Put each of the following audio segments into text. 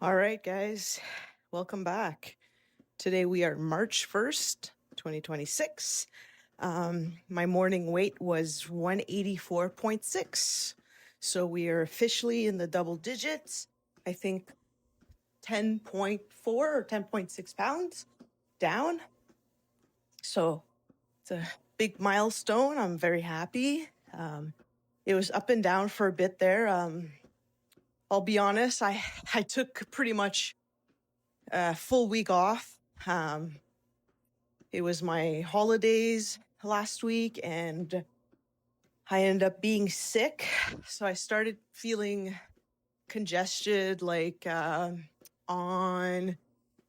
All right, guys, welcome back. Today we are March 1st, 2026. My morning weight was 184.6. So we are officially in the double digits. I think 10.4 or 10.6 pounds down. So it's a big milestone. I'm very happy. It was up and down for a bit there. I'll be honest, I took pretty much a full week off. It was my holidays last week and I ended up being sick. So I started feeling congested. On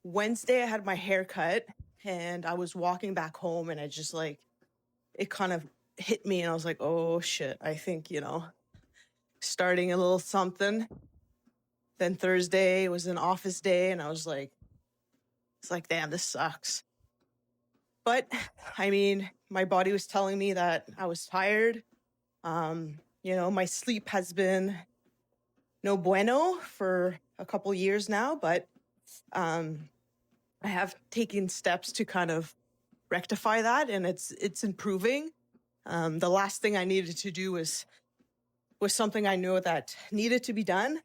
Wednesday, I had my hair cut and I was walking back home and it kind of hit me and I was like, oh shit, I think, starting a little something. Then Thursday was an office day and it's like, damn, this sucks. But I mean, my body was telling me that I was tired. My sleep has been no bueno for a couple years now, but I have taken steps to kind of rectify that, and it's improving. The last thing I needed to do was something I know that needed to be done,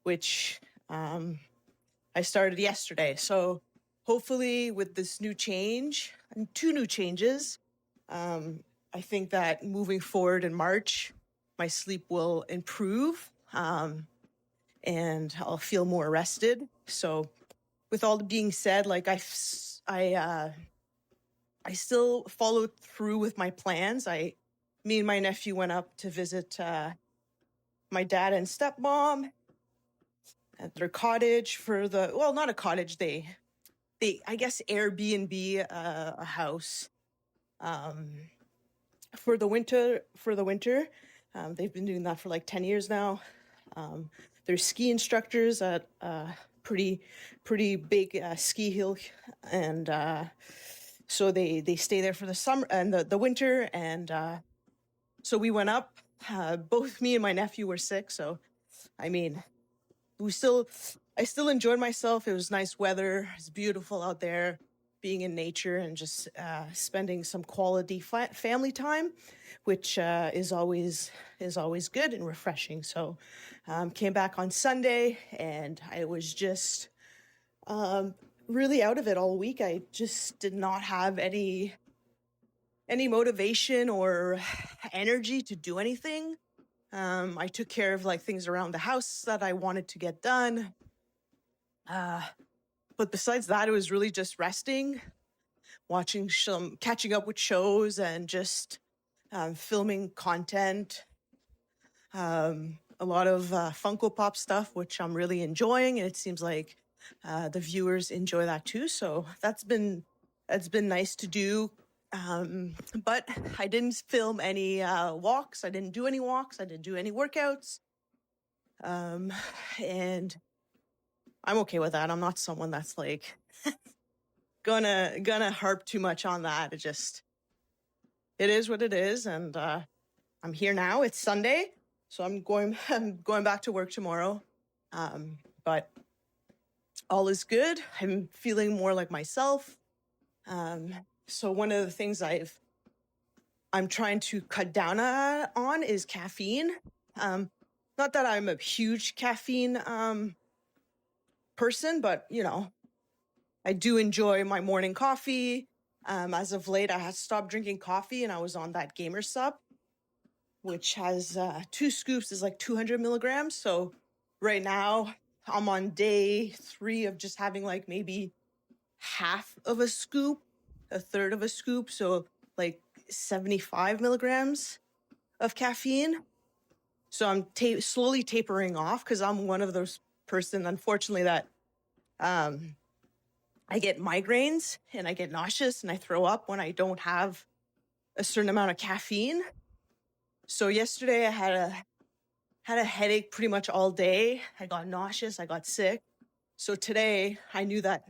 which I started yesterday. So hopefully with this new change and two new changes, I think that moving forward in March, my sleep will improve, and I'll feel more rested. So with all being said, I still followed through with my plans. Me and my nephew went up to visit my dad and stepmom at their cottage not a cottage, they I guess Airbnb a house for the winter. They've been doing that for like 10 years now. They're ski instructors at pretty big ski hill, and so they stay there for the summer and the winter. And so we went up. Both me and my nephew were sick, so I mean, I still enjoyed myself. It was nice weather. It's beautiful out there, being in nature and just spending some quality family time, which is always good and refreshing. So came back on Sunday and I was just really out of it all week. I just did not have any motivation or energy to do anything. I took care of things around the house that I wanted to get done. But besides that, it was really just resting, catching up with shows and just filming content. A lot of Funko Pop stuff, which I'm really enjoying. And it seems like the viewers enjoy that too. So that's been nice to do. But I didn't film any walks. I didn't do any walks. I didn't do any workouts. And I'm okay with that. I'm not someone that's gonna harp too much on that. It is what it is. And I'm here now. It's Sunday. So I'm going back to work tomorrow. But all is good. I'm feeling more like myself. So one of the things I'm trying to cut down on is caffeine. Not that I'm a huge caffeine person, but I do enjoy my morning coffee. As of late, I had stopped drinking coffee and I was on that Gamer Sup, which has 2 scoops is like 200 milligrams. So right now I'm on day 3 of just having maybe half of a scoop, a third of a scoop. So 75 milligrams of caffeine. So I'm slowly tapering off because I'm one of those person, unfortunately, that I get migraines and I get nauseous and I throw up when I don't have a certain amount of caffeine. So yesterday I had a headache pretty much all day. I got nauseous. I got sick. So today I knew that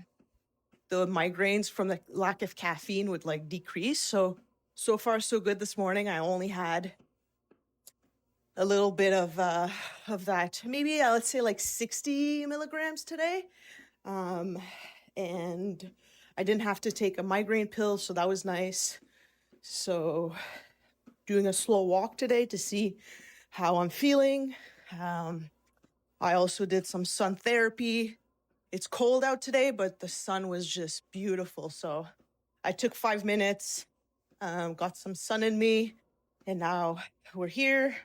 the migraines from the lack of caffeine would decrease. So far so good this morning. I only had a little bit of that. Maybe let's say like 60 milligrams today. And I didn't have to take a migraine pill, so that was nice. So doing a slow walk today to see how I'm feeling. I also did some sun therapy. It's cold out today, but the sun was just beautiful. So I took 5 minutes, got some sun in me, and now we're here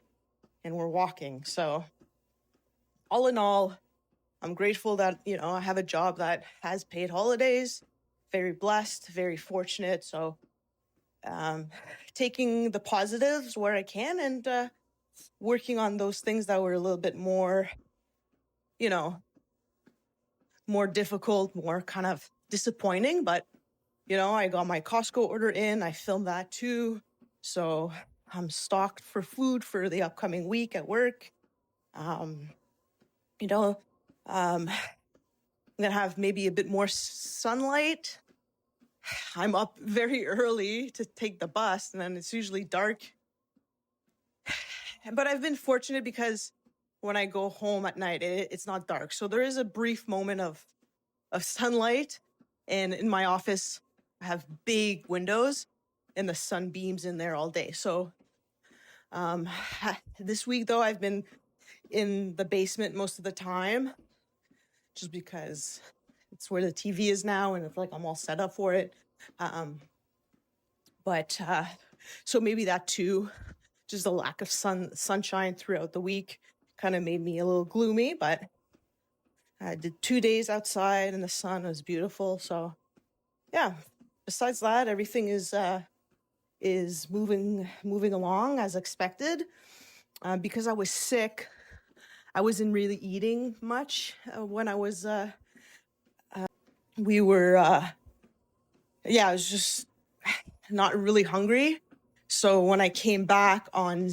and we're walking. So all in all, I'm grateful that, I have a job that has paid holidays. Very blessed, very fortunate. So taking the positives where I can and working on those things that were a little bit more, more difficult, more kind of disappointing. But, I got my Costco order in. I filmed that too. So I'm stocked for food for the upcoming week at work. I'm going to have maybe a bit more sunlight. I'm up very early to take the bus, and then it's usually dark. But I've been fortunate because when I go home at night, it's not dark. So there is a brief moment of sunlight. And in my office, I have big windows and the sun beams in there all day. So this week, though, I've been in the basement most of the time just because it's where the TV is now, and it's like I'm all set up for it. So maybe that too, just the lack of sunshine throughout the week kind of made me a little gloomy, but I did 2 days outside and the sun was beautiful. So yeah, besides that, everything is moving along as expected. Because I was sick, I wasn't really eating much when I was, I was just not really hungry. So when I came back on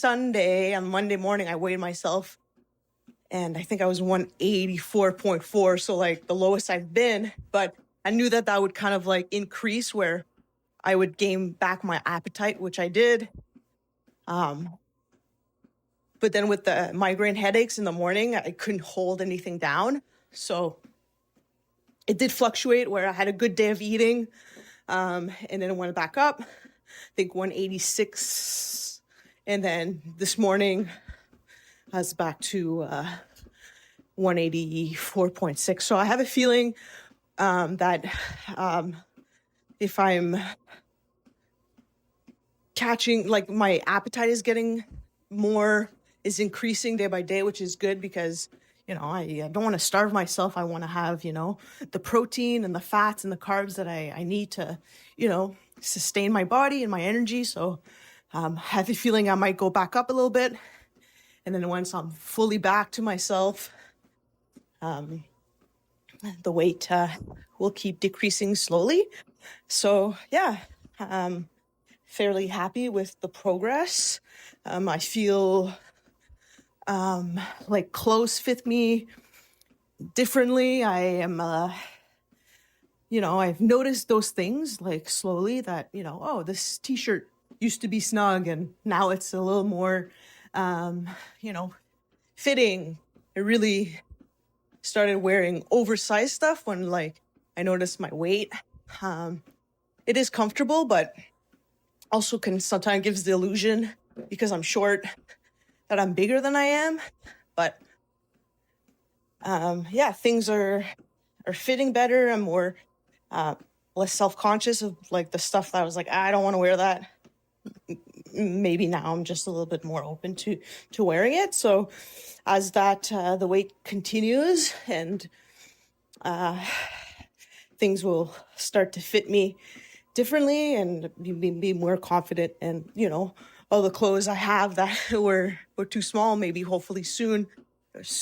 Monday morning, I weighed myself and I think I was 184.4. So like the lowest I've been, but I knew that would kind of like increase where I would gain back my appetite, which I did. But then with the migraine headaches in the morning, I couldn't hold anything down. So it did fluctuate where I had a good day of eating. And then it went back up, I think 186. And then this morning I was back to 184.6. So I have a feeling that if I'm catching, like my appetite is increasing day by day, which is good because, I don't want to starve myself. I want to have, the protein and the fats and the carbs that I need to, sustain my body and my energy. So I have a feeling I might go back up a little bit. And then once I'm fully back to myself, the weight will keep decreasing slowly. So yeah, fairly happy with the progress. I feel like clothes fit me differently. I am, I've noticed those things like slowly that, this t-shirt used to be snug and now it's a little more, fitting. I really started wearing oversized stuff when like I noticed my weight. It is comfortable, but also can sometimes gives the illusion because I'm short that I'm bigger than I am. But things are fitting better. I'm more less self-conscious of like the stuff that I was like, I don't want to wear that. Maybe now I'm just a little bit more open to wearing it. So as that the weight continues and things will start to fit me differently and be more confident, and all the clothes I have that were too small, maybe hopefully soon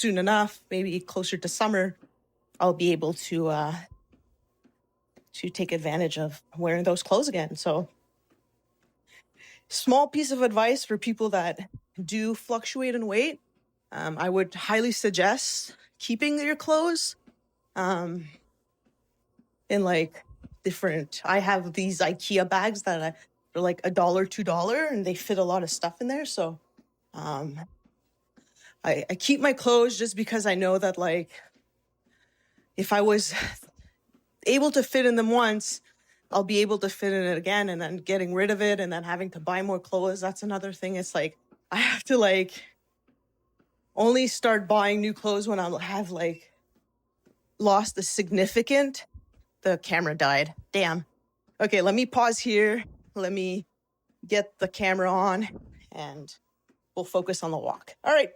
enough, maybe closer to summer, I'll be able to take advantage of wearing those clothes again. So small piece of advice for people that do fluctuate in weight. I would highly suggest keeping your clothes in like I have these IKEA bags that are like $1, $2, and they fit a lot of stuff in there. So I keep my clothes just because I know that, like, if I was able to fit in them once, I'll be able to fit in it again, and then getting rid of it and then having to buy more clothes. That's another thing. It's like, I have to like only start buying new clothes when I have like lost the camera died. Damn. Okay, let me pause here. Let me get the camera on and we'll focus on the walk. All right.